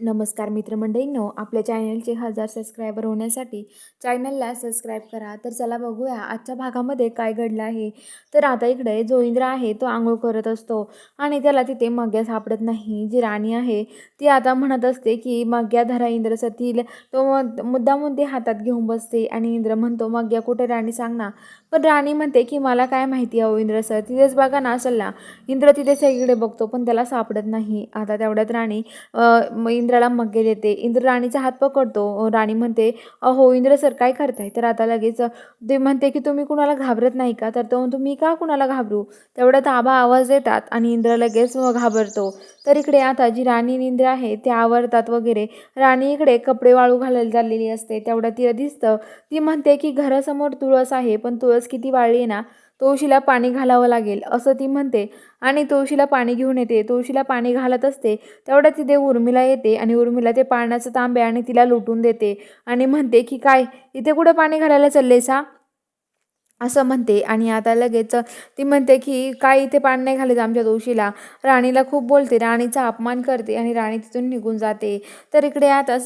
नमस्कार मित्रमंडळींनो, आपल्या चॅनलचे 1000 सबस्क्रायबर होण्यासाठी चॅनलला सबस्क्राईब करा. तर चला बघूया आजच्या भागामध्ये काय घडलं आहे. तर आता इकडे जो इंद्र आहे तो आंघोळ करत असतो आणि त्याला तिथे मग्या सापडत नाही. जी राणी आहे ती आता म्हणत असते की मग्या धरा इंद्र सतील. तो मुद्दामून ते हातात घेऊन बसते आणि इंद्र म्हणतो मग्या कुठे राणी सांग ना. पण राणी म्हणते की मला काय माहिती अहो इंद्र सर, तिथेच बघा ना सल्ला. इंद्र तिथे सगळीकडे बघतो पण त्याला सापडत नाही. आता तेवढ्यात राणी इंद्राला मग्गे देते. इंद्र राणीचा हात पकडतो. राणी म्हणते अहो इंद्र सर काय करताय. तर आता लगेच ते म्हणते की तुम्ही कुणाला घाबरत नाही का. तर तो म्हणतो मी का कुणाला घाबरू. तेवढ्यात आबा आवाज देतात आणि इंद्र लगेच घाबरतो. तर इकडे आता जी राणी आणि इंद्र आहे ते आवरतात वगैरे. राणी इकडे कपडे वाळू घालायला चाललेली असते. तेवढ्यात तिला दिसतं. ती म्हणते की घरासमोर तुळस आहे पण तुळस किती वाळली आहे ना, तुळशीला पाणी घालावं लागेल असं ती म्हणते आणि तुळशीला पाणी घेऊन येते. तुळशीला पाणी घालत असते तेवढ्या तिथे उर्मिला येते आणि उर्मिला ते पाण्याचं तांबे आणि तिला लुटून देते आणि म्हणते की काय इथे कुठं पाणी घालायला चाललेसा असं म्हणते. आणि आता लगेच ती म्हणते की काय इथे पाणी नाही घालायचं आमच्या तुळशीला. राणीला खूप बोलते, राणीचा अपमान करते आणि राणी तिथून निघून जाते. तर इकडे आता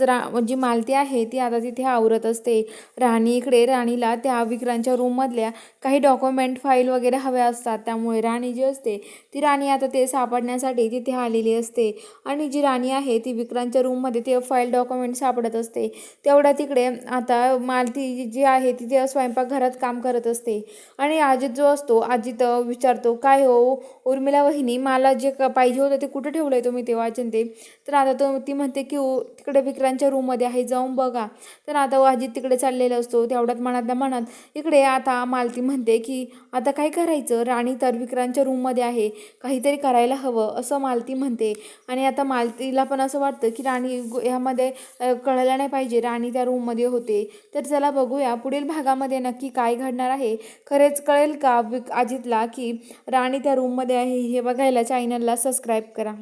जी मालती आहे ती आता तिथे आवरत असते. राणी इकडे राणीला त्या विक्रांच्या रूममधल्या काही डॉक्युमेंट फाईल वगैरे हव्या असतात. त्यामुळे राणी जी असते ती राणी आता ते सापडण्यासाठी तिथे आलेली असते आणि जी राणी आहे ती विक्रांतच्या रूममध्ये ते फाईल डॉक्युमेंट सापडत असते. तेवढ्या तिकडे आता मालती जी आहे ती ते स्वयंपाकघरात काम करत असते आणि अजित जो असतो अजित विचारतो काय हो उर्मिला वहिनी, मला जे पाहिजे होतं ते कुठे ठेवलंय तुम्ही ते वाचन ते. तर आता ती म्हणते की तिकडे विक्रांतच्या रूममध्ये आहे जाऊन बघा. तर आता अजित तिकडे चाललेला असतो. तेवढ्यात मनातल्या मनात इकडे आता मालती म्हणते की आता काय करायचं, राणी तर विक्रांतच्या रूममध्ये आहे, काहीतरी करायला हवं असं मालती म्हणते. आणि आता मालतीला पण असं वाटतं की राणी ह्यामध्ये कळायला नाही पाहिजे राणी त्या रूममध्ये होते. तर चला बघूया पुढील भागामध्ये नक्की काय घडणार आहे. खरेच कळेल का अजितला की राणी त्या रूममध्ये आहे. हे बघायला चॅनलला सबस्क्राईब करा.